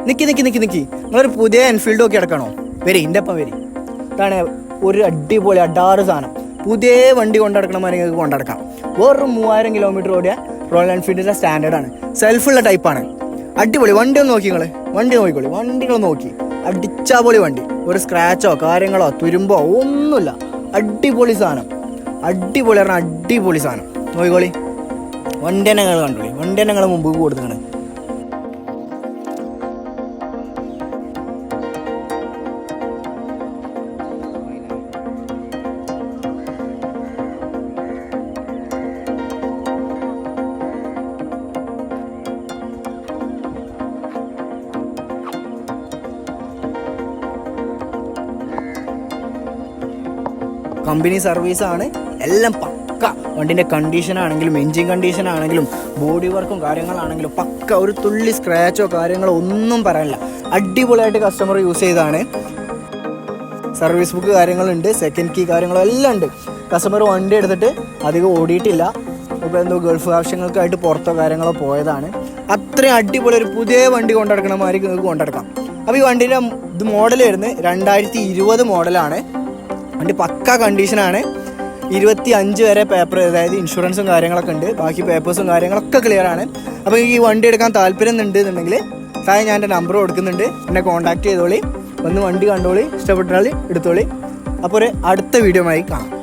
നിൽക്കി നിങ്ങളൊരു പുതിയ എൻഫീൽഡ് നോക്കി കിടക്കണോ? വരി, എൻ്റെ ഒപ്പം വരി. ഇതാണ് ഒരു അടിപൊളി അഡാറ് സാധനം. പുതിയ വണ്ടി കൊണ്ടടക്കണമാതിരി നിങ്ങൾക്ക് കൊണ്ടടക്കാം. വേറൊരു 3000 കിലോമീറ്റർ ഓടിയ റോയൽ എൻഫീൽഡിൻ്റെ സ്റ്റാൻഡേർഡാണ്. സെൽഫുള്ള ടൈപ്പാണ്. അടിപൊളി വണ്ടി ഒന്ന് നോക്കി. വണ്ടി നോക്കിക്കോളി. വണ്ടികൾ നോക്കി അടിച്ചാ പൊളി വണ്ടി. ഒരു സ്ക്രാച്ചോ കാര്യങ്ങളോ തുരുമ്പോ ഒന്നുമില്ല. അടിപൊളി സാധനം. അടിപൊളി പറഞ്ഞാൽ അടിപൊളി സാധനം. നോക്കിക്കോളി. വണ്ടി തന്നെ നിങ്ങൾ കണ്ടോളി. വണ്ടി തന്നെ നിങ്ങൾ മുമ്പ് കൊടുത്താണ്. കമ്പനി സർവീസാണ്. എല്ലാം പക്ക. വണ്ടിൻ്റെ കണ്ടീഷനാണെങ്കിലും എൻജിൻ കണ്ടീഷനാണെങ്കിലും ബോഡി വർക്കും കാര്യങ്ങളാണെങ്കിലും പക്ക. ഒരു തുള്ളി സ്ക്രാച്ചോ കാര്യങ്ങളോ ഒന്നും പറയാനില്ല. അടിപൊളിയായിട്ട് കസ്റ്റമർ യൂസ് ചെയ്താണ്. സർവീസ് ബുക്ക് കാര്യങ്ങളുണ്ട്, സെക്കൻഡ് കീ കാര്യങ്ങളോ എല്ലാം ഉണ്ട്. കസ്റ്റമർ വണ്ടി എടുത്തിട്ട് അധികം ഓടിയിട്ടില്ല. ഇപ്പോൾ എന്തോ ഗൾഫ് ആവശ്യങ്ങൾക്കായിട്ട് പുറത്തോ കാര്യങ്ങളോ പോയതാണ്. അത്രയും അടിപൊളി ഒരു പുതിയ വണ്ടി കൊണ്ടടക്കണ മാതിരി നിങ്ങൾക്ക് കൊണ്ടടക്കാം. അപ്പോൾ ഈ വണ്ടീൻ്റെ ഇത് മോഡൽ വരുന്നത് 2020 മോഡലാണ്. വണ്ടി പക്ക കണ്ടീഷനാണ്. 25 വരെ പേപ്പർ, അതായത് ഇൻഷുറൻസും കാര്യങ്ങളൊക്കെ ഉണ്ട്. ബാക്കി പേപ്പേഴ്സും കാര്യങ്ങളൊക്കെ ക്ലിയറാണ്. അപ്പോൾ ഈ വണ്ടി എടുക്കാൻ താല്പര്യം ഉണ്ടെന്നുണ്ടെങ്കിൽ താഴെ ഞാൻ എൻ്റെ നമ്പർ കൊടുക്കുന്നുണ്ട്. എന്നെ കോൺടാക്ട് ചെയ്തോളി. വന്ന് വണ്ടി കണ്ടോളി. ഇഷ്ടപ്പെട്ടാൽ എടുത്തോളി. അപ്പോൾ ഒരു അടുത്ത വീഡിയോ ആയി കാണാം.